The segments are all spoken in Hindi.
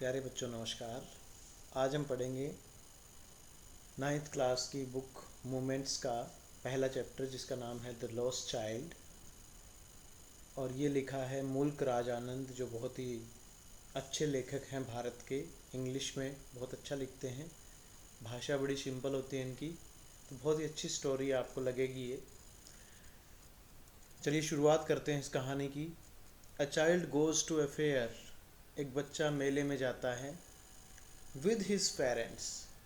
प्यारे बच्चों नमस्कार। आज हम पढ़ेंगे नाइन्थ क्लास की बुक मोमेंट्स का पहला चैप्टर जिसका नाम है द लॉस्ट चाइल्ड। और ये लिखा है मुल्क राज आनंद, जो बहुत ही अच्छे लेखक हैं भारत के। इंग्लिश में बहुत अच्छा लिखते हैं, भाषा बड़ी सिंपल होती है इनकी, तो बहुत ही अच्छी स्टोरी आपको लगेगी ये। चलिए शुरुआत करते हैं इस कहानी की। A child goes to a fair, एक बच्चा मेले में जाता है। विद हिज पेरेंट्स,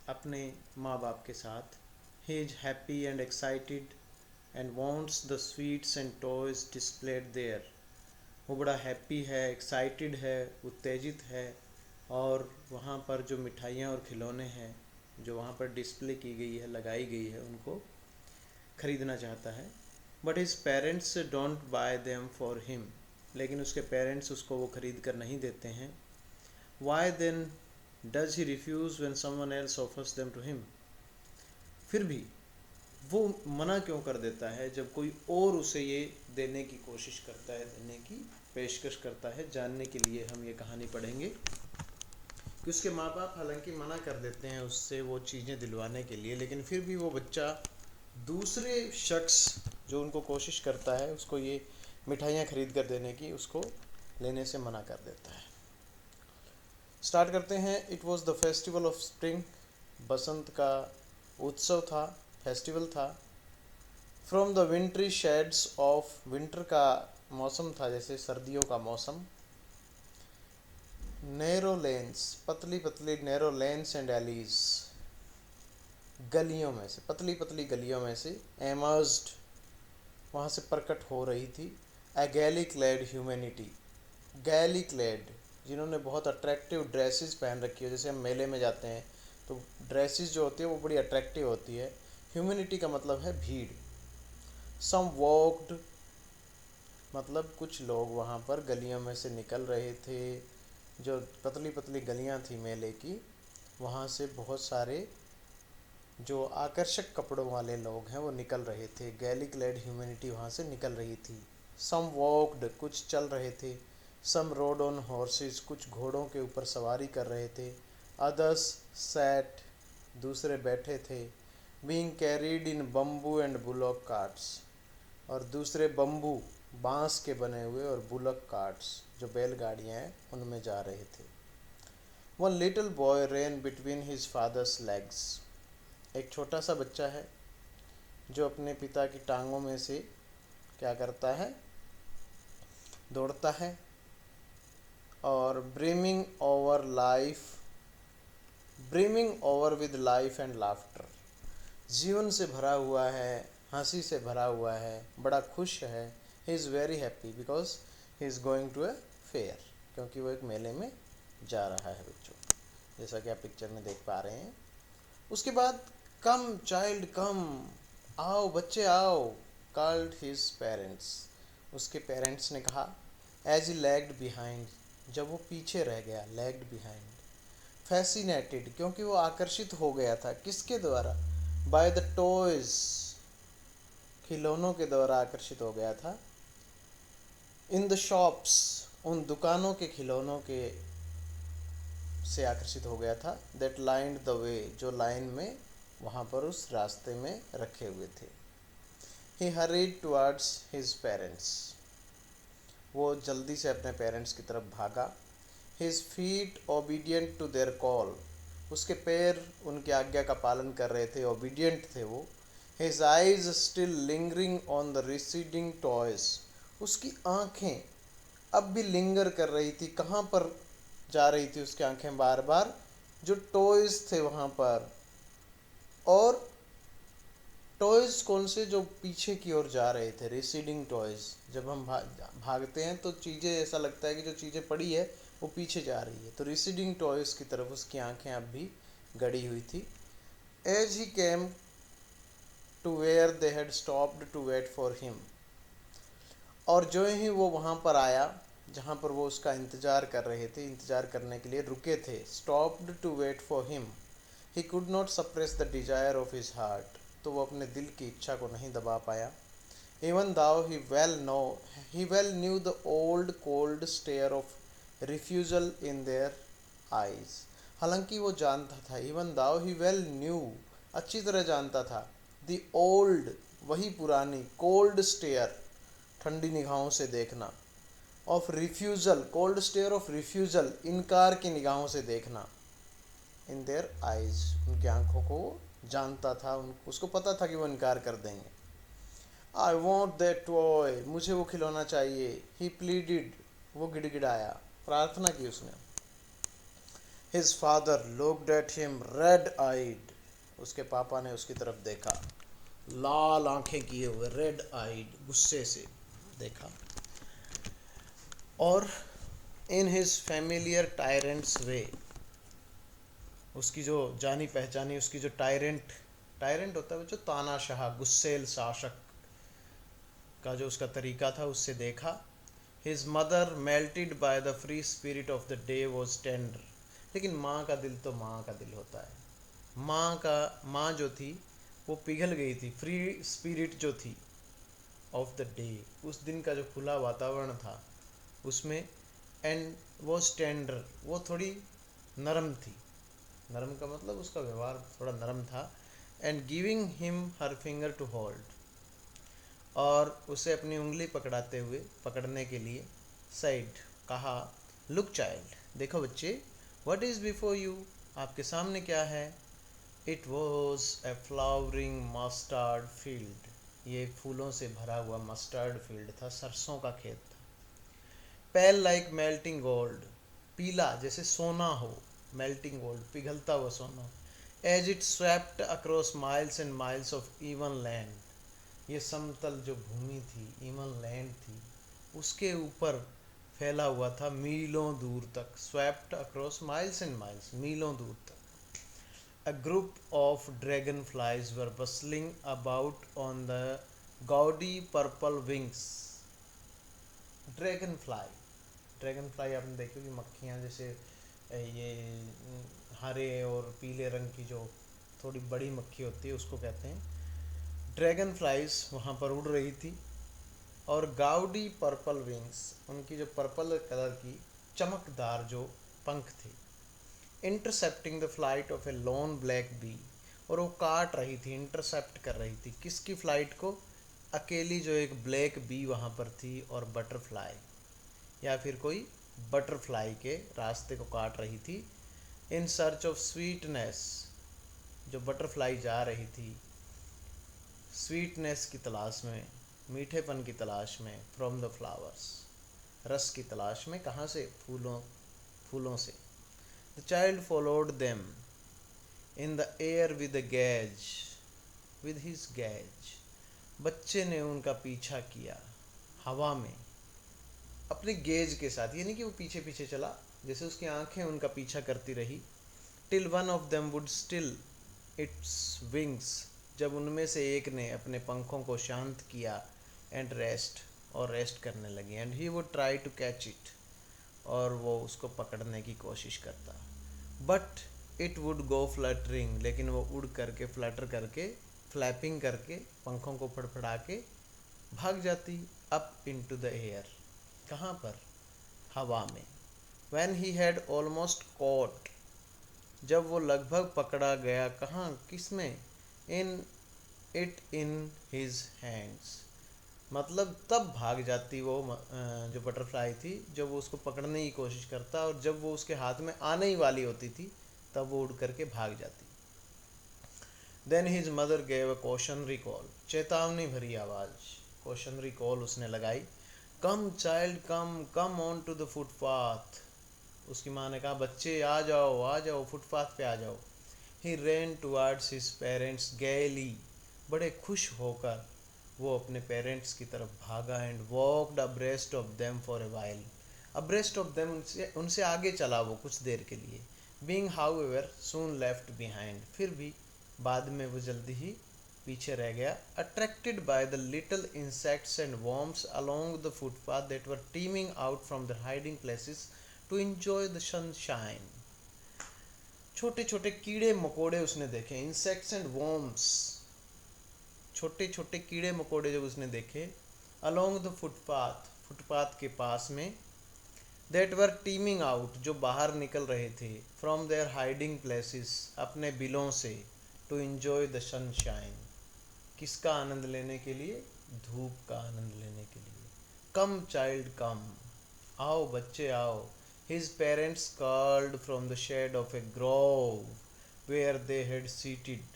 अपने माँ बाप के साथ। He is happy and excited and wants the sweets and toys displayed there. वो बड़ा हैप्पी है, एक्साइटेड है, उत्तेजित है, और वहाँ पर जो मिठाइयाँ और खिलौने हैं जो वहाँ पर डिस्प्ले की गई है, लगाई गई है, उनको ख़रीदना चाहता है। But his parents don't buy them for him, लेकिन उसके पेरेंट्स उसको वो ख़रीद कर नहीं देते हैं। Why then does he refuse when someone else offers them to him, फिर भी वो मना क्यों कर देता है जब कोई और उसे ये देने की कोशिश करता है, देने की पेशकश करता है। जानने के लिए हम ये कहानी पढ़ेंगे कि उसके माँ बाप हालांकि मना कर देते हैं उससे वो चीज़ें दिलवाने के लिए, लेकिन फिर भी वो बच्चा दूसरे शख्स जो उनको कोशिश करता है उसको ये मिठाइयाँ खरीद कर देने की, उसको लेने से मना कर देता है। स्टार्ट करते हैं। It was the festival of spring, बसंत का उत्सव था, फेस्टिवल था। From the wintry shades of, winter का मौसम था जैसे सर्दियों का मौसम। नैरो लेन्स, पतली पतली नैरो लेन्स एंड एलीज, गलियों में से, पतली पतली गलियों में से, एमर्ज्ड, वहाँ से प्रकट हो रही थी। ए गैली क्लेड ह्यूमैनिटी, गैली क्लेड, जिन्होंने बहुत अट्रैक्टिव ड्रेसेस पहन रखी हो। जैसे हम मेले में जाते हैं तो ड्रेसेस जो होती है वो बड़ी अट्रैक्टिव होती है। ह्यूमैनिटी का मतलब है भीड़। सम वॉक्ड, मतलब कुछ लोग वहाँ पर गलियों में से निकल रहे थे। जो पतली पतली गलियाँ थी मेले की, वहाँ से बहुत सारे जो आकर्षक कपड़ों वाले लोग हैं वो निकल रहे थे। गैली क्लेड ह्यूमैनिटी वहाँ से निकल रही थी। सम वॉक्ड, कुछ चल रहे थे। सम रोड ऑन हॉर्सेस, कुछ घोड़ों के ऊपर सवारी कर रहे थे। अदर्स सैट, दूसरे बैठे थे। Being carried in bamboo and bullock carts, और दूसरे बम्बू, बांस के बने हुए, और बुलक कार्ट्स जो बैलगाड़ियाँ हैं उनमें जा रहे थे। One little boy rain between his father's legs, एक छोटा सा बच्चा है जो अपने पिता की टांगों में से क्या करता है, दौड़ता है। और brimming over life, brimming over with life and laughter, जीवन से भरा हुआ है, हंसी से भरा हुआ है, बड़ा खुश है। He is very happy because he is going to a fair, क्योंकि वो एक मेले में जा रहा है बच्चों, जैसा कि आप पिक्चर में देख पा रहे हैं। उसके बाद कम चाइल्ड कम, आओ बच्चे आओ, कॉल्ड हिज पेरेंट्स, उसके पेरेंट्स ने कहा। एज ही लैग्ड बिहाइंड, जब वो पीछे रह गया, लैग्ड बिहाइंड। फैसिनेटेड, क्योंकि वो आकर्षित हो गया था, किसके द्वारा, बाय द टॉयज, खिलौनों के द्वारा आकर्षित हो गया था। इन द शॉप्स, उन दुकानों के खिलौनों के से आकर्षित हो गया था। दैट लाइंड द वे, जो लाइन में वहाँ पर उस रास्ते में रखे हुए थे। He hurried towards his parents, वो जल्दी से अपने पेरेंट्स की तरफ भागा। His feet obedient to their call, उसके पैर उनकी आज्ञा का पालन कर रहे थे, ओबीडियंट थे वो। His eyes still lingering on the receding toys, उसकी आँखें अब भी लिंगर कर रही थी। कहाँ पर जा रही थी उसकी आंखें, बार बार जो टॉयज थे वहाँ पर। और टॉयज कौन से, जो पीछे की ओर जा रहे थे, रिसीडिंग टॉयज। जब हम भागते हैं तो चीज़ें, ऐसा लगता है कि जो चीज़ें पड़ी है वो पीछे जा रही है, तो रिसीडिंग टॉयज की तरफ उसकी आंखें अब भी गड़ी हुई थी। As he came to where they had stopped to wait for him, और जो ही वो वहाँ पर आया जहाँ पर वो उसका इंतज़ार कर रहे थे, इंतज़ार करने के लिए रुके थे। Stopped to wait for him, he could not suppress the desire of his heart, तो वो अपने दिल की इच्छा को नहीं दबा पाया। Even though he well knew the old cold stare of refusal in their eyes. हालांकि वो जानता था, even though he well knew, अच्छी तरह जानता था, the old, वही पुरानी, cold stare, ठंडी निगाहों से देखना, of refusal, cold stare of refusal, इनकार की निगाहों से देखना, in their eyes, उनकी आंखों को जानता था, उसको पता था कि वो इनकार कर देंगे. I want that toy, मुझे वो खिलौना चाहिए. He pleaded, वो गिड़गिड़ाया, प्रार्थना की उसने. His father looked at him red-eyed, उसके पापा ने उसकी तरफ देखा, लाल आंखें किए हुए, red-eyed, गुस्से से देखा. और in his familiar tyrant's way, उसकी जो जानी पहचानी, उसकी जो टायरेंट होता है, वो जो तानाशाह, गुस्सेल शासक का जो उसका तरीका था, उससे देखा. His mother melted by the free spirit of the day was tender, लेकिन माँ का दिल तो माँ का दिल होता है. माँ जो थी वो पिघल गई थी, फ्री स्पिरिट जो थी ऑफ द डे, उस दिन का जो खुला वातावरण था उसमें, एंड वॉज टेंडर, वो थोड़ी नरम थी. नरम का मतलब उसका व्यवहार थोड़ा नरम था. And giving him her finger to hold, और उसे अपनी उंगली पकड़ाते हुए, पकड़ने के लिए, साइड, कहा, लुक चाइल्ड, देखो बच्चे, व्हाट इज़ बिफोर यू, आपके सामने क्या है. It was a flowering mustard field, ये फूलों से भरा हुआ मस्टर्ड फील्ड था, सरसों का खेत था. पेल लाइक मेल्टिंग गोल्ड, पीला जैसे सोना हो, मेल्टिंग गोल्ड, पिघलता हुआ सोना. As it swept across miles and miles of even land, ये समतल जो भूमि थी, इवन लैंड थी, उसके ऊपर फैला हुआ था मीलों दूर तक. Swept across miles and miles, मीलों दूर तक. A group of dragonflies were bustling about on the gaudy purple wings. Dragonfly आपने देखी होगी, मक्खियाँ जैसे ये हरे और पीले रंग की जो थोड़ी बड़ी मक्खी होती है, उसको कहते हैं ड्रैगन फ्लाइज. वहाँ पर उड़ रही थी, और गाउडी पर्पल विंग्स, उनकी जो पर्पल कलर की चमकदार जो पंख थे, intercepting the flight of a long black bee, और वो काट रही थी, इंटरसेप्ट कर रही थी, किसकी फ्लाइट को, अकेली जो एक ब्लैक बी वहाँ पर थी, और बटरफ्लाई, या फिर कोई बटरफ्लाई के रास्ते को काट रही थी. इन सर्च ऑफ स्वीटनेस, जो बटरफ्लाई जा रही थी स्वीटनेस की तलाश में, मीठेपन की तलाश में, फ्रॉम द फ्लावर्स, रस की तलाश में, कहाँ से, फूलों से. The child followed them in the air with his gaze, बच्चे ने उनका पीछा किया हवा में अपने गेज के साथ, यानी कि वो पीछे पीछे चला, जैसे उसकी आंखें उनका पीछा करती रही. Till one of them would still its wings, जब उनमें से एक ने अपने पंखों को शांत किया, एंड रेस्ट करने लगी. And he would try to catch it, और वो उसको पकड़ने की कोशिश करता. But it would go fluttering, लेकिन वो उड़ करके, फ्लटर करके, फ्लैपिंग करके, पंखों को फड़फड़ा के भाग जाती अप इनटू द एयर. कहाँ पर, हवा में. When he had almost caught, जब वो लगभग पकड़ा गया, कहाँ, किसमें, इन हिज हैंड्स, मतलब तब भाग जाती वो जो बटरफ्लाई थी, जब वो उसको पकड़ने की कोशिश करता, और जब वो उसके हाथ में आने ही वाली होती थी तब वो उड़ करके भाग जाती. Then his mother gave a cautionary call, चेतावनी भरी आवाज़, कॉशनरी कॉल उसने लगाई. Come child come on to the footpath, उसकी माँ ने कहा, बच्चे आ जाओ, फुटपाथ पे आ जाओ. ही रेन टुवर्ड्स हिज पेरेंट्स गैली, बड़े खुश होकर वो अपने पेरेंट्स की तरफ भागा. And walked abreast of them for a while, abreast of them, उनसे आगे चला वो कुछ देर के लिए. बीइंग हाउएवर सून लेफ्ट बिहाइंड, फिर भी बाद में वो जल्दी ही पीछे रह गया. Attracted by the little insects and worms along the footpath that were teeming out from the hiding places to enjoy the sunshine. छोटे छोटे कीड़े मकोड़े उसने देखे, इंसेक्ट्स एंड वर्म्स, छोटे छोटे कीड़े मकोड़े जब उसने देखे, अलोंग द फुटपाथ, फुटपाथ के पास में, दैट वर टीमिंग आउट, जो बाहर निकल रहे थे, फ्रॉम देयर हाइडिंग प्लेसेस, अपने बिलों से, टू इंजॉय द सनशाइन, किसका आनंद लेने के लिए, धूप का आनंद लेने के लिए। कम चाइल्ड कम, आओ बच्चे आओ। His parents called from the shade of a grove where they had seated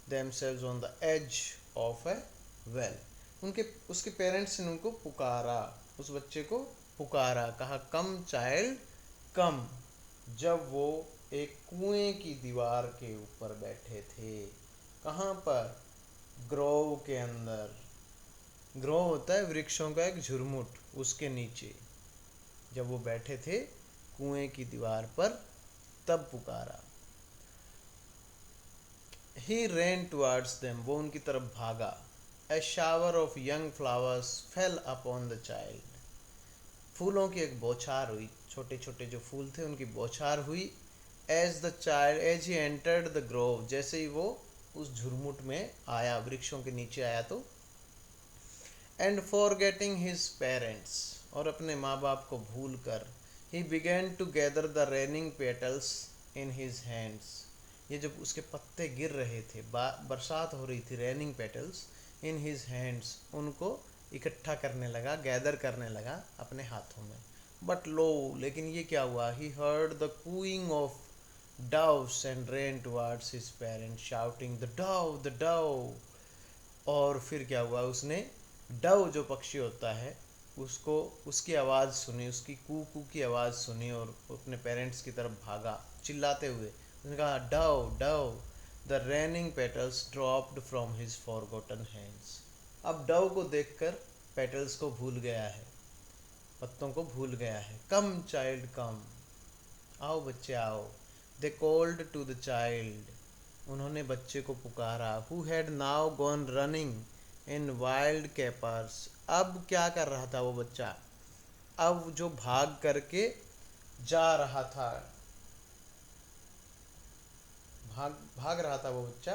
themselves on the edge of a well, उनके उसके पेरेंट्स ने उनको पुकारा, उस बच्चे को पुकारा, कहा कम चाइल्ड कम, जब वो एक कुएं की दीवार के ऊपर बैठे थे। कहाँ पर, ग्रोव के अंदर। ग्रोव होता है वृक्षों का एक झुरमुट, उसके नीचे जब वो बैठे थे कुएं की दीवार पर, तब पुकारा। He ran towards them, वो उनकी तरफ भागा। A shower of young flowers fell upon the child, फूलों की एक बौछार हुई, छोटे छोटे जो फूल थे उनकी बौछार हुई। As he entered the grove, जैसे ही वो उस झुरमुट में आया, वृक्षों के नीचे आया तो। And forgetting his parents, और अपने माँ बाप को भूल कर, he began to gather the raining petals in his hands, ये जब उसके पत्ते गिर रहे थे, बरसात हो रही थी, raining petals in his hands, उनको इकट्ठा करने लगा, गैदर करने लगा अपने हाथों में। बट लो, लेकिन ये क्या हुआ, he heard the cooing of doves and ran towards his parents shouting the dove the dove, और फिर क्या हुआ, उसने डव जो पक्षी होता है उसको, उसकी आवाज़ सुनी, उसकी कू कू की आवाज़ सुनी, और अपने पेरेंट्स की तरफ भागा चिल्लाते हुए। उसने कहा Dove Dove, the raining petals dropped from his forgotten hands, अब डव को देखकर पेटल्स को भूल गया है, पत्तों को भूल गया है। कम चाइल्ड कम, आओ बच्चे आओ। They called to the child, उन्होंने बच्चे को पुकारा, who had now gone running in wild capers, अब क्या कर रहा था वो बच्चा, अब जो भाग करके जा रहा था, भाग रहा था वो बच्चा,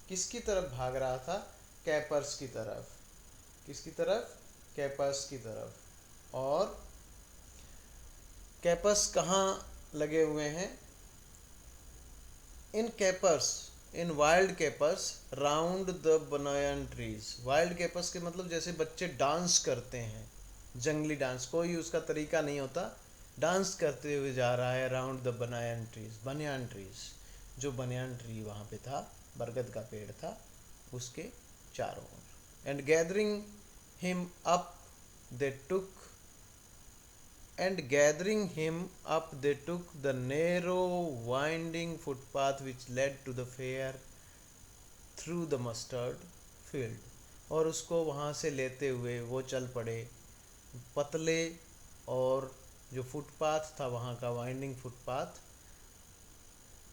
किसकी तरफ भाग रहा था, कैपर्स की तरफ। किसकी तरफ, कैपर्स की तरफ। और कैपर्स कहाँ लगे हुए हैं, in capers, in wild capers round the banyan trees. Wild capers के मतलब जैसे बच्चे डांस करते हैं, जंगली डांस, कोई उसका तरीका नहीं होता, डांस करते हुए जा रहा है राउंड द बनायन ट्रीज, बनियान ट्रीज, जो बनियान ट्री वहाँ पे था, बरगद का पेड़ था, उसके चारों ओर। And gathering him up they took, and gathering him up they took the narrow winding footpath which led to the fair through the mustard field, और उसको वहाँ से लेते हुए वो चल पड़े पतले और जो फुटपाथ था वहाँ का, वाइंडिंग फुटपाथ,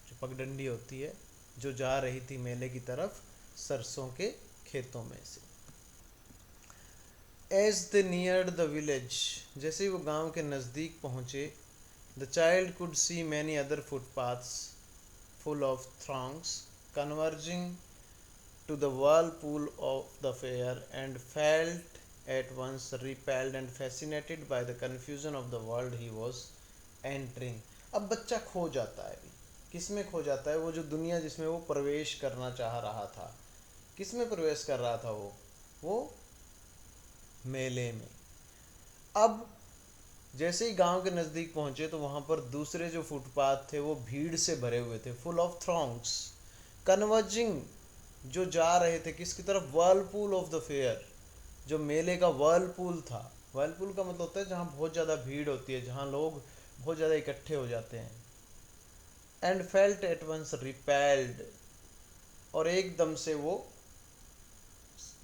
जो पगडंडी होती है, जो जा रही थी मेले की तरफ सरसों के खेतों में से। As they neared the village, जैसे ही वो गांव के नज़दीक पहुँचे, the child could see many other footpaths full of throngs converging to the whirlpool of the fair, and felt at once repelled and fascinated by the confusion of the world he was entering. अब बच्चा खो जाता है, किस में खो जाता है, वो जो दुनिया जिसमें वो प्रवेश करना चाह रहा था, किस में प्रवेश कर रहा था वो मेले में। अब जैसे ही गांव के नज़दीक पहुंचे तो वहाँ पर दूसरे जो फुटपाथ थे वो भीड़ से भरे हुए थे, फुल ऑफ थ्रॉन्ग्स, कन्वर्जिंग, जो जा रहे थे किसकी तरफ, वर्लपूल ऑफ द फेयर, जो मेले का वर्लपूल था। वर्लपूल का मतलब होता है जहाँ बहुत ज़्यादा भीड़ होती है, जहाँ लोग बहुत ज़्यादा इकट्ठे हो जाते हैं। And felt at once repelled, और एकदम से वो,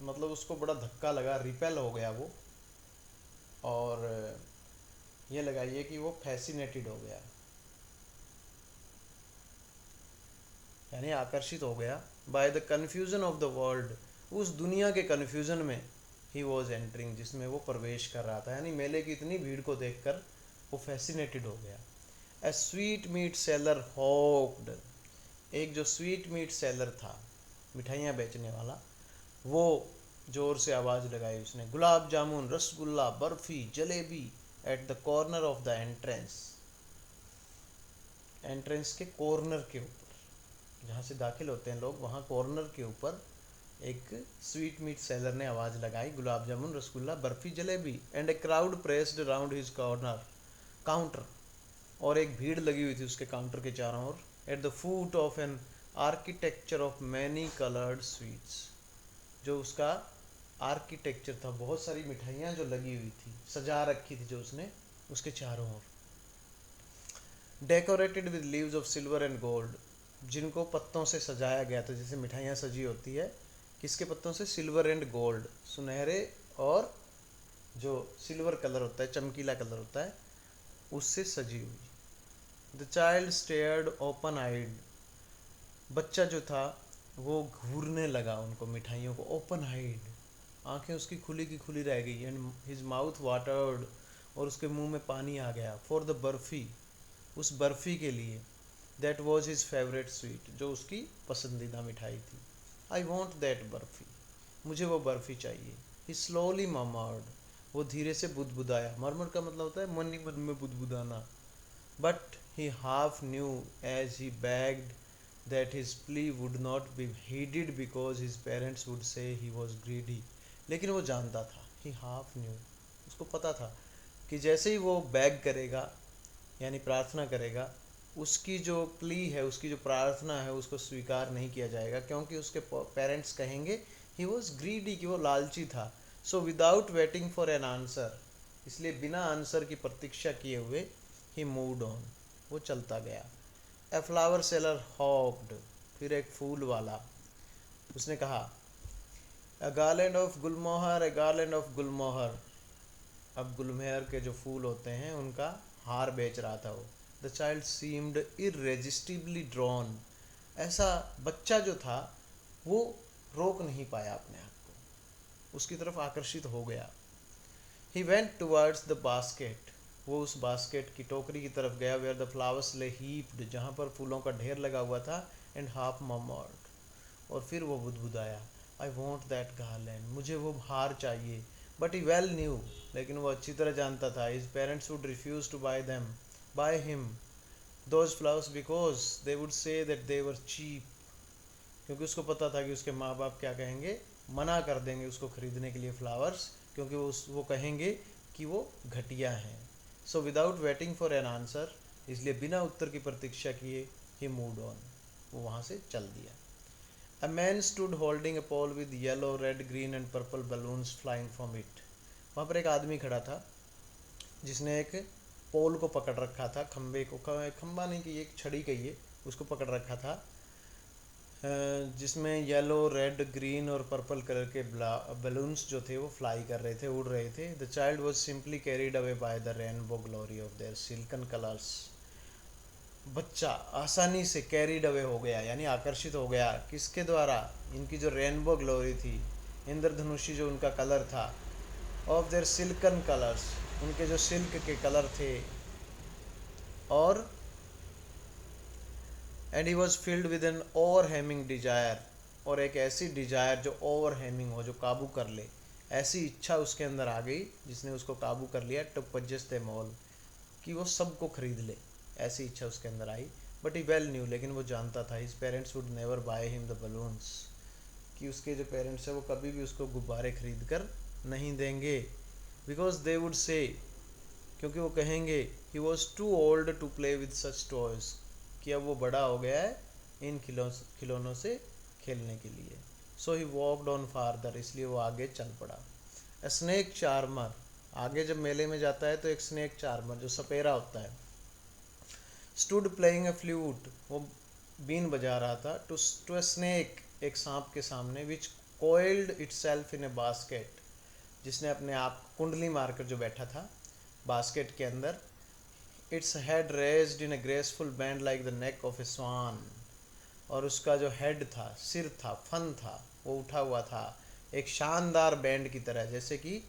मतलब उसको बड़ा धक्का लगा, रिपेल हो गया वो, और ये लगाइए कि वो फैसिनेटेड हो गया, यानी आकर्षित हो गया, by the confusion of the world, उस दुनिया के कन्फ्यूजन में ही वॉज एंटरिंग, जिसमें वो प्रवेश कर रहा था, यानी मेले की इतनी भीड़ को देखकर वो फैसिनेटेड हो गया। ए स्वीट मीट सेलर हॉक्ड, एक जो स्वीट मीट सेलर था, मिठाइयाँ बेचने वाला, वो जोर से आवाज़ लगाई उसने, gulab jamun, rasgulla, barfi, jalebi, at the corner of the entrance, entrance के कॉर्नर के ऊपर जहाँ से दाखिल होते हैं लोग, वहाँ कॉर्नर के ऊपर एक स्वीट मीट सेलर ने आवाज़ लगाई, gulab jamun, rasgulla, barfi, jalebi. And a crowd pressed around his counter, और एक भीड़ लगी हुई थी उसके काउंटर के चारों ओर। At the foot of an architecture of many coloured sweets, जो उसका आर्किटेक्चर था, बहुत सारी मिठाइयाँ जो लगी हुई थी, सजा रखी थी जो उसने उसके चारों ओर। Decorated with leaves of silver and gold, जिनको पत्तों से सजाया गया था, जैसे मिठाइयाँ सजी होती है, किसके पत्तों से? सिल्वर एंड गोल्ड, सुनहरे और जो सिल्वर कलर होता है, चमकीला कलर होता है, उससे सजी हुई। द चाइल्ड स्टेयर्ड ओपन आइड, बच्चा जो था वो घूरने लगा उनको, मिठाइयों को, ओपन आइड, आंखें उसकी खुली की खुली रह गई। एंड हिज माउथ वाटर्ड, और उसके मुंह में पानी आ गया। फॉर द बर्फी, उस बर्फ़ी के लिए। That was his favourite sweet, जो उसकी पसंदीदा मिठाई थी। आई वॉन्ट दैट बर्फ़ी, मुझे वो बर्फ़ी चाहिए। ही स्लोली मर्मर्ड, वो धीरे से बुदबुदाया। मर्मर का मतलब होता है मन ही मन में बुदबुदाना। But he half knew as he begged that his plea would not be heeded because his parents would say he was greedy. लेकिन वो जानता था, ही हाफ न्यू, उसको पता था कि जैसे ही वो बैग करेगा, यानी प्रार्थना करेगा, उसकी जो प्ली है, उसकी जो प्रार्थना है, उसको स्वीकार नहीं किया जाएगा, क्योंकि उसके पेरेंट्स कहेंगे ही वॉज ग्रीडी, कि वो लालची था। So without waiting for an answer, इसलिए बिना आंसर की प्रतीक्षा किए हुए, ही मूव्ड ऑन, वो चलता गया। ए फ्लावर सेलर हॉप्ड, फिर एक फूल वाला, उसने कहा, a garland of gulmohar, a garland of gulmohar. अब गुलमेहर के जो फूल होते हैं उनका हार बेच रहा था वो। द चाइल्ड सीम्ड इरेजिस्टिबली ड्रॉन, ऐसा बच्चा जो था वो रोक नहीं पाया अपने आप को, उसकी तरफ आकर्षित हो गया। He went towards the basket, वो उस बास्केट की टोकरी की तरफ गया। वेयर द फ्लावर्स ले हीप्ड, जहाँ पर फूलों का ढेर लगा हुआ था। एंड हाफ मर्मर्ड, और फिर वो बुदबुदाया, आई वॉन्ट दैट गार्लैंड, मुझे वो हार चाहिए। बट ही वेल न्यू, लेकिन वो अच्छी तरह जानता था, his parents would refuse to buy him those flowers because they would say that they were cheap, क्योंकि उसको पता था कि उसके माँ बाप क्या कहेंगे, मना कर देंगे उसको खरीदने के लिए फ्लावर्स, क्योंकि वो कहेंगे कि वो घटिया हैं। So without waiting for an answer, इसलिए बिना उत्तर की प्रतीक्षा किए, ही मूव्ड ऑन, वो वहाँ से चल दिया। A man stood holding a pole with yellow, red, green and purple balloons flying from it. वहाँ पर एक आदमी खड़ा था जिसने एक पोल को पकड़ रखा था, खंबे को, खंबा नहीं कि एक छड़ी कहिए, उसको पकड़ रखा था, जिसमें येलो, रेड, ग्रीन और पर्पल कलर के बलून्स जो थे वो फ्लाई कर रहे थे, उड़ रहे थे। The child was simply carried away by the rainbow glory of their silken colours, बच्चा आसानी से कैरीड अवे हो गया, यानी आकर्षित हो गया, किसके द्वारा? इनकी जो रेनबो ग्लोरी थी, इंद्रधनुषी जो उनका कलर था, ऑफ देयर सिल्कन कलर्स, उनके जो सिल्क के कलर थे। और and he was filled with an overwhelming desire, और एक ऐसी डिजायर जो ओवरहेमिंग हो, जो काबू कर ले, ऐसी इच्छा उसके अंदर आ गई जिसने उसको काबू कर लिया। टू परचेज द मॉल, कि वो सबको खरीद ले, ऐसी इच्छा उसके अंदर आई। बट ही वेल न्यू, लेकिन वो जानता था, his parents would never by him the balloons, कि उसके जो पेरेंट्स हैं वो कभी भी उसको गुब्बारे खरीद कर नहीं देंगे। बिकॉज दे वुड से, क्योंकि वो कहेंगे, he was too old to play with such toys, कि अब वो बड़ा हो गया है इन खिलौनों से खेलने के लिए। सो ही वॉकड ऑन फार्दर, इसलिए वो आगे चल पड़ा। ए स्नेक चार्मर, आगे जब मेले में जाता है तो एक स्नेक चार्मर जो सपेरा होता है, स्टूड प्लेइंग ए फ्लूट, वो बीन बजा रहा था, टू ए स्नेक, एक सांप के सामने, which coiled itself in a basket, जिसने अपने आप कुंडली मारकर जो बैठा था बास्केट के अंदर। Its head raised in a graceful bend like the neck of a swan, और उसका जो हेड था, सिर था, फन था, वो उठा हुआ था एक शानदार बैंड की तरह, जैसे कि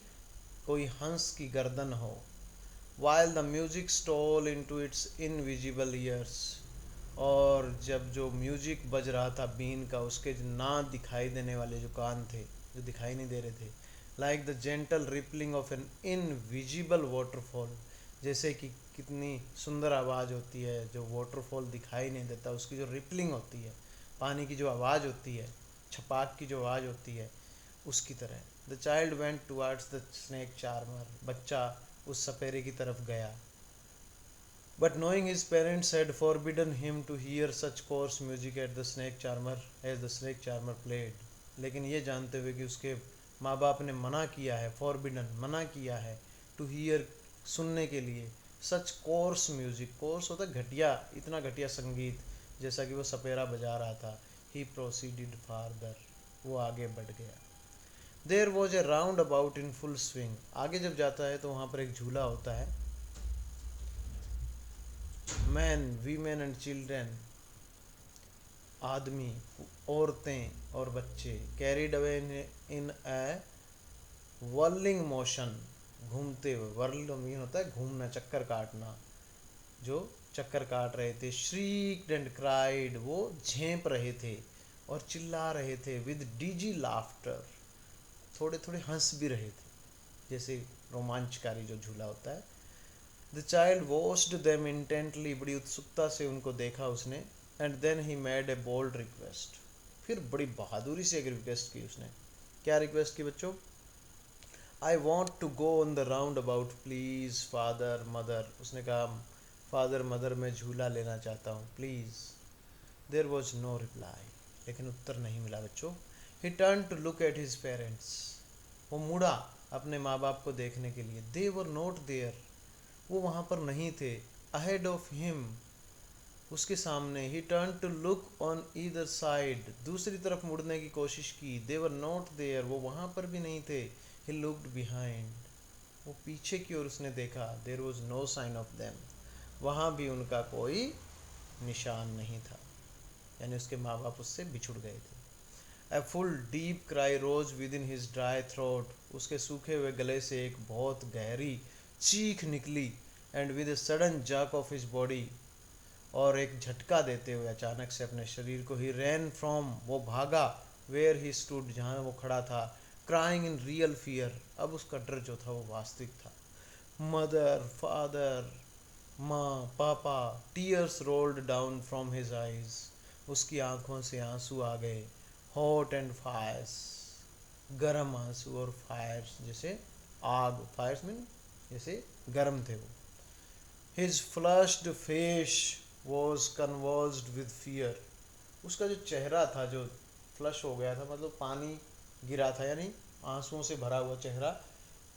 कोई हंस की गर्दन हो। While the music stole into its invisible ears, और जब जो म्यूजिक बज रहा था बीन का, उसके जो ना दिखाई देने वाले जो कान थे, जो दिखाई नहीं दे रहे थे, like the gentle rippling of an invisible waterfall, जैसे कि कितनी सुंदर आवाज़ होती है जो वाटरफॉल दिखाई नहीं देता, उसकी जो रिपलिंग होती है, पानी की जो आवाज़ होती है, छपाक की जो आवाज़ होती है, उसकी तरह। The child went towards the snake charmer, बच्चा उस सपेरे की तरफ गया। But knowing his parents had forbidden him to hear such coarse music at the snake charmer as the snake charmer played, लेकिन ये जानते हुए कि उसके माँ बाप ने मना किया है, फॉरबिडन मना किया है, टू हियर सुनने के लिए, सच कोर्स म्यूजिक, कोर्स होता है घटिया, इतना घटिया संगीत जैसा कि वो सपेरा बजा रहा था। ही प्रोसीडेड फार्दर, वो आगे बढ़ गया। There was a roundabout in full swing, आगे जब जाता है तो वहाँ पर एक झूला होता है। मैन, वीमेन एंड चिल्ड्रेन, आदमी, औरतें और बच्चे, carried away in A whirling motion, घूमते हुए, वर्ल्ड मीन होता है घूमना, चक्कर काटना, जो चक्कर काट रहे थे। श्रीक्ड एंड क्राइड, वो झेंप रहे थे और चिल्ला रहे थे। विद डीजी लाफ्टर, थोड़े थोड़े हंस भी रहे थे, जैसे रोमांचकारी जो झूला होता है। The child watched them intently, बड़ी उत्सुकता से उनको देखा उसने। And then he made a bold request, फिर बड़ी बहादुरी से एक रिक्वेस्ट की उसने। क्या रिक्वेस्ट की बच्चों? I want to go on the roundabout please father mother, उसने कहा फादर मदर मैं झूला लेना चाहता हूँ please. There was no reply, लेकिन उत्तर नहीं मिला बच्चों। He turn to look at his parents, वो मुड़ा अपने माँ बाप को देखने के लिए। दे वर नॉट देयर, वो वहाँ पर नहीं थे। अहेड ऑफ हिम, उसके सामने। He turn to look on either side, दूसरी तरफ मुड़ने की कोशिश की। दे वर नॉट देयर, वो वहाँ पर भी नहीं थे। ही लुक्ड बिहाइंड, वो पीछे की ओर उसने देखा। There was no sign of them, वहाँ भी उनका कोई निशान नहीं था, यानी उसके माँ बाप उससे बिछुड़ गए थे। A full deep cry rose within his dry throat, उसके सूखे हुए गले से एक बहुत गहरी चीख निकली। And with a sudden jerk of his body, और एक झटका देते हुए अचानक से अपने शरीर को, ही रैन फ्रॉम, वो भागा, वेयर ही स्टूड, जहाँ वो खड़ा था, क्राइंग इन रियल फियर, अब उसका डर जो था वो वास्तविक था। मदर, फादर, माँ, पापा, tears rolled down from his eyes, उसकी आंखों से आंसू आ गए। हॉट एंड फायर्स, गर्म आंसू, और फायर्स जैसे आग, फायर्स मीन जैसे गर्म थे वो। His flushed face was conversed with fear, उसका जो चेहरा था जो फ्लश हो गया था, मतलब पानी गिरा था, यानी आंसुओं से भरा हुआ चेहरा।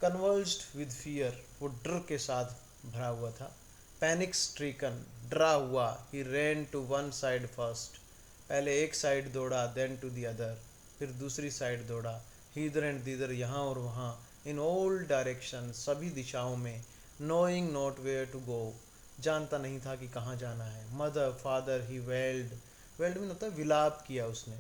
कन्वर्स्ड विद फियर, वो डर के साथ भरा हुआ था। पैनिक स्ट्रीकन, डरा हुआ। He ran to one side first, पहले एक साइड दौड़ा, देन टू द अदर, फिर दूसरी साइड दौड़ा। हीदर एंड दीदर, यहाँ और वहाँ। इन ऑल डायरेक्शन, सभी दिशाओं में। Knowing not where to go, जानता नहीं था कि कहाँ जाना है। Mother, father, he wailed, wailed में होता है विलाप किया उसने,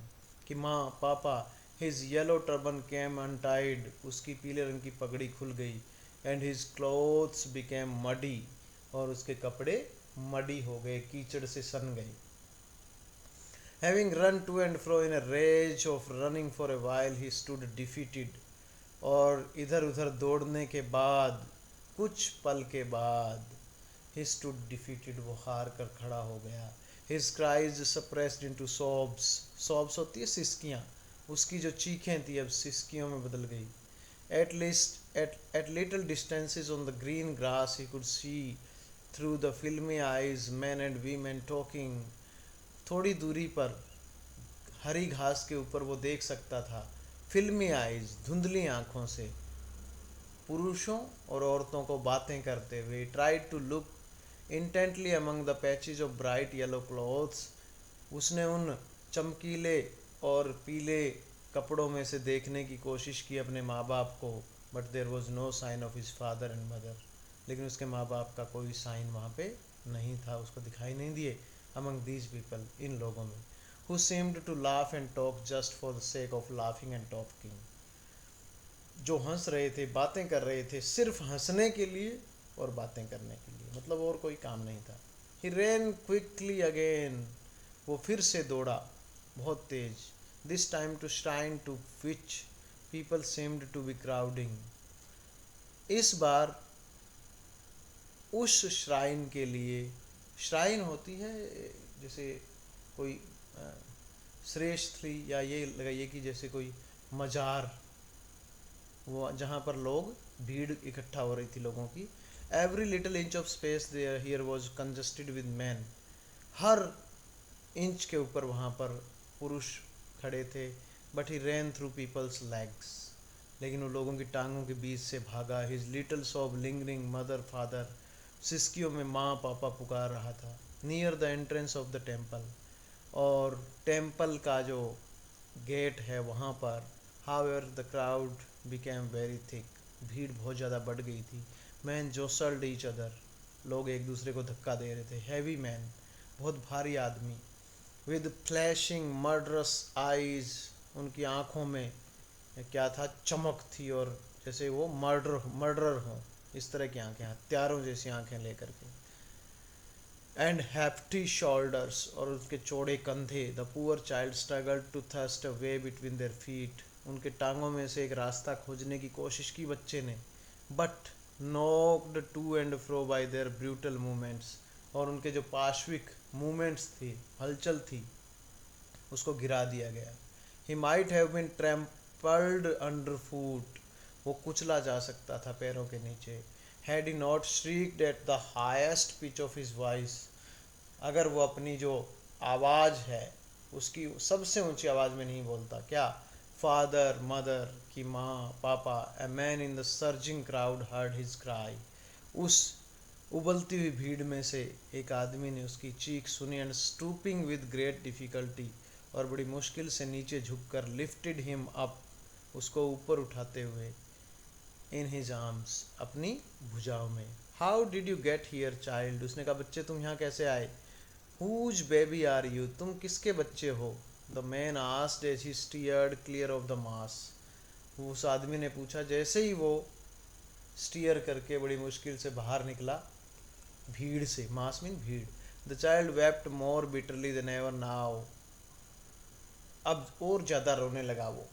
कि माँ, पापा। His yellow turban came untied, उसकी पीले रंग की पगड़ी खुल गई। And his clothes became muddy, और उसके कपड़े मडी हो गए, कीचड़ से सन गए। Having run to and fro in a rage of running for a while, he stood defeated, और इधर उधर दौड़ने के बाद, कुछ पल के बाद, ही स्टूड डिफीटेड, वो हार कर खड़ा हो गया। हिज क्राइज सप्रेस्ड इनटू सॉब्स, सॉब्स होती है सिसकियाँ, उसकी जो चीखें थी अब सिसकियों में बदल गई। At little distances on the green grass he could see through the filmy eyes men and women talking, थोड़ी दूरी पर हरी घास के ऊपर वो देख सकता था, फिल्मी आइज, धुंधली आँखों से, पुरुषों और औरतों को बातें करते हुए। Tried to look intently among the patches of bright yellow clothes, उसने उन चमकीले और पीले कपड़ों में से देखने की कोशिश की अपने माँ बाप को। But there was no sign of his father and mother, लेकिन उसके माँ बाप का कोई साइन वहाँ पे नहीं था, उसको दिखाई नहीं दिए। अमंग दीज पीपल, इन लोगों में। Who seemed to laugh and talk just for the sake of laughing and talking, जो हंस रहे थे, बातें कर रहे थे, सिर्फ हंसने के लिए और बातें करने के लिए, मतलब और कोई काम नहीं था। ही ran क्विकली अगेन, वो फिर से दौड़ा बहुत तेज। This time to shrine to which People seemed to be crowding. इस बार उस श्राइन के लिए, श्राइन होती है जैसे कोई श्रेष्ठी, या ये लगाइए कि जैसे कोई मजार, वो जहाँ पर लोग भीड़ इकट्ठा हो रही थी लोगों की. Every little inch of space there here was congested with men. हर इंच के ऊपर वहाँ पर पुरुष खड़े थे. But he ran through people's legs. लेकिन वो लोगों की टांगों के बीच से भागा. His little sob lingering mother father. सिसकियों में माँ पापा पुकार रहा था. Near the entrance of the temple. और टेम्पल का जो गेट है वहाँ पर, however the crowd became very thick. भीड़ बहुत ज़्यादा बढ़ गई थी. Men jostled each other. लोग एक दूसरे को धक्का दे रहे थे. हैवी मैन, बहुत भारी आदमी. With flashing murderous eyes. उनकी आँखों में क्या था, चमक थी, और जैसे वो मर्डरर हों, इस तरह की आंखें, हत्यारों जैसी आंखें लेकर के. And hefty shoulders. और उसके चौड़े कंधे. The poor child struggled to thrust a way between their feet. उनके टांगों में से एक रास्ता खोजने की कोशिश की बच्चे ने. But knocked to and fro by their brutal movements. और उनके जो पार्श्विक मूवमेंट्स थी, हलचल थी, उसको गिरा दिया गया. He might have been trampled under foot. वो कुचला जा सकता था पैरों के नीचे. Had he not shrieked at the highest pitch of his voice. अगर वो अपनी जो आवाज़ है उसकी सबसे ऊंची आवाज़ में नहीं बोलता. क्या? फादर मदर की माँ पापा. A man in the surging crowd heard his cry. उस उबलती हुई भीड़ में से एक आदमी ने उसकी चीख सुनी. And stooping with great difficulty. और बड़ी मुश्किल से नीचे झुककर लिफ्टेड हिम अप. उसको ऊपर उठाते हुए. In his arms. अपनी भुजाओं में. How did you get here child. उसने कहा, बच्चे तुम यहाँ कैसे आए. Whose baby are you. तुम किसके बच्चे हो. The man asked as he steered clear of the mass. उस आदमी ने पूछा जैसे ही वो स्टीयर करके बड़ी मुश्किल से बाहर निकला भीड़ से. मास मीन भीड़. The child wept more bitterly then ever now. अब और ज़्यादा रोने लगा वो.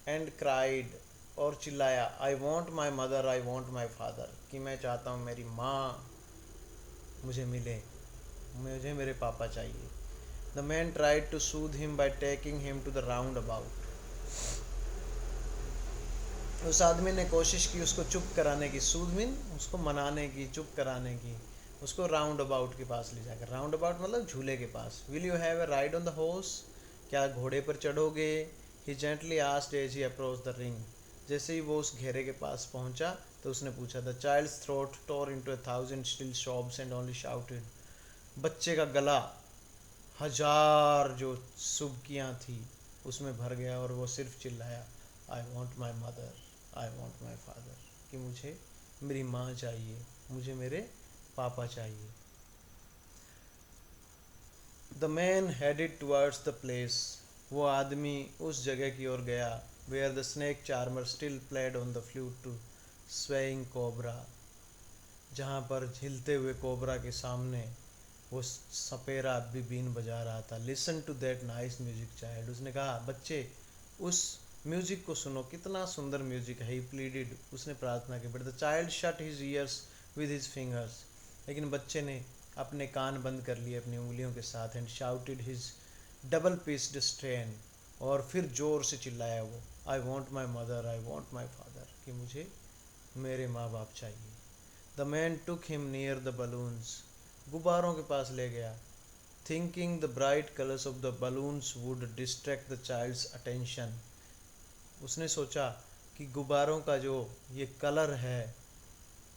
And cried. और चिल्लाया. I want my mother, I want my father. कि मैं चाहता हूँ मेरी माँ मुझे मिले, मुझे मेरे पापा चाहिए. The man tried to soothe him by taking him to the roundabout. उस आदमी ने कोशिश की उसको चुप कराने की. सूद मीन उसको मनाने की, चुप कराने की. उसको राउंड अबाउट के पास ले जाकर. राउंड अबाउट मतलब झूले के पास. Will you have a ride on the horse. क्या घोड़े पर चढ़ोगे. He gently asked as he approach the ring. जैसे ही वो उस घेरे के पास पहुंचा तो उसने पूछा. The child's throat tore into 1,000 shrill sobs and only shouted. बच्चे का गला 1000 जो सुबकियाँ थी उसमें भर गया और वो सिर्फ चिल्लाया. I want my mother, I want my father. कि मुझे मेरी माँ चाहिए, मुझे मेरे पापा चाहिए. The man headed towards the place. वो आदमी उस जगह की ओर गया. Where the snake charmer still played on the flute to swaying cobra. जहाँ पर झिलते हुए कोबरा के सामने वो सपेरा भी बीन बजा रहा था. Listen to that nice music child. उसने कहा, बच्चे उस म्यूजिक को सुनो, कितना सुंदर म्यूजिक है. ही प्लीडेड. उसने प्रार्थना की. But the child shut his years with his fingers. लेकिन बच्चे ने अपने कान बंद कर लिए अपनी उंगलियों के साथ. And shouted his double pitched strain. और फिर जोर से चिल्लाया वो. I want my mother, I want my father. कि मुझे मेरे माँ बाप चाहिए. The man took him near the balloons. गुब्बारों के पास ले गया. Thinking the bright colours of the balloons would distract the child's attention. उसने सोचा कि गुब्बारों का जो ये कलर है,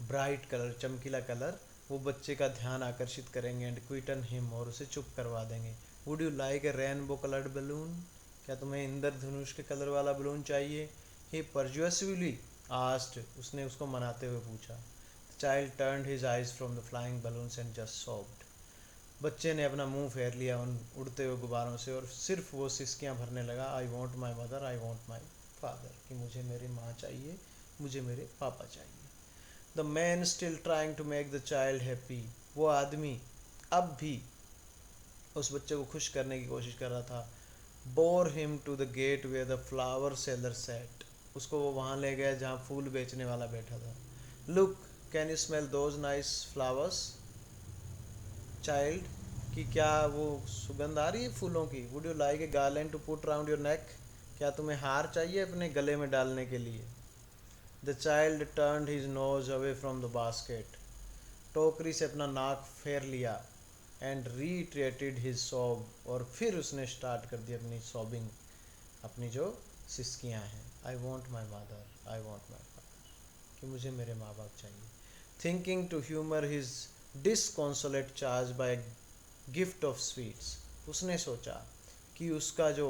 ब्राइट कलर, चमकीला कलर, वो बच्चे का ध्यान आकर्षित करेंगे. And Quinton him. और उसे चुप करवा देंगे. Would you like A rainbow coloured balloon. क्या तुम्हें इंद्रधनुष के कलर वाला बलून चाहिए. ही परजुएसिवली आस्क्ड. उसने उसको मनाते हुए पूछा. Child turned his eyes from the flying balloons and just soft. बच्चे ने अपना मुंह फेर लिया उन उड़ते हुए गुब्बारों से और सिर्फ वो सिसकियाँ भरने लगा. I want my mother, I want my father. कि मुझे मेरी माँ चाहिए, मुझे मेरे पापा चाहिए. The man still trying to make the child happy. वो आदमी अब भी उस बच्चे को खुश करने की कोशिश कर रहा था. Bore him to the gate where the flower seller sat. उसको वो वहाँ ले गया जहाँ फूल बेचने वाला बैठा था। Look, can you smell those nice flowers child, कि क्या वो सुगंध आ रही है फूलों की? Would you like a garland to put round your neck, क्या तुम्हें हार चाहिए अपने गले में डालने के लिए? The child turned his nose away from the basket, टोकरी से अपना नाक फेर लिया। एंड रीट्रेटेड हिज सॉब, और फिर उसने स्टार्ट कर दी अपनी सॉबिंग, अपनी जो सिसकियाँ हैं। I want my mother, I want my father, कि मुझे मेरे माँ बाप चाहिए। Thinking to humour his disconsolate charge by gift of sweets, उसने सोचा कि उसका जो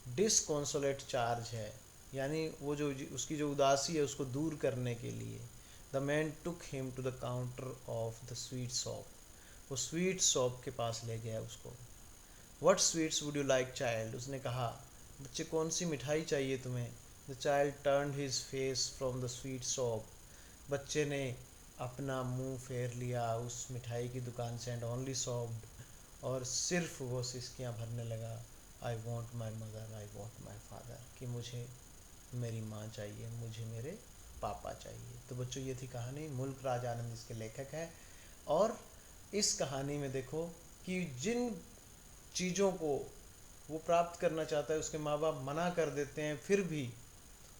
डिसकॉन्सोलेट चार्ज है, यानी वो जो उसकी जो उदासी है उसको दूर करने के लिए, the man took him to the counter of the sweet shop, वो स्वीट शॉप के पास ले गया उसको। What sweets would you like child, उसने कहा बच्चे कौन सी मिठाई चाहिए तुम्हें? The child turned his face from the sweet shop, बच्चे ने अपना मुंह फेर लिया उस मिठाई की दुकान से। एंड ओनली सॉफ्ट, और सिर्फ वो सिसकियाँ भरने लगा। I want my mother, I want my father, कि मुझे मेरी माँ चाहिए, मुझे मेरे पापा चाहिए। तो बच्चों ये थी कहानी, मुल्क राज आनंद इसके लेखक हैं। और इस कहानी में देखो कि जिन चीज़ों को वो प्राप्त करना चाहता है उसके माँ बाप मना कर देते हैं, फिर भी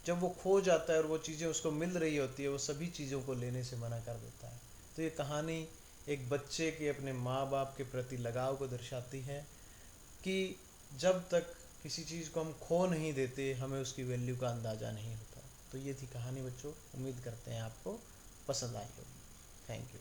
जब वो खो जाता है और वो चीज़ें उसको मिल रही होती है, वो सभी चीज़ों को लेने से मना कर देता है। तो ये कहानी एक बच्चे के अपने माँ बाप के प्रति लगाव को दर्शाती है कि जब तक किसी चीज़ को हम खो नहीं देते, हमें उसकी वैल्यू का अंदाज़ा नहीं होता। तो ये थी कहानी बच्चों, उम्मीद करते हैं आपको पसंद आई होगी। Thank you.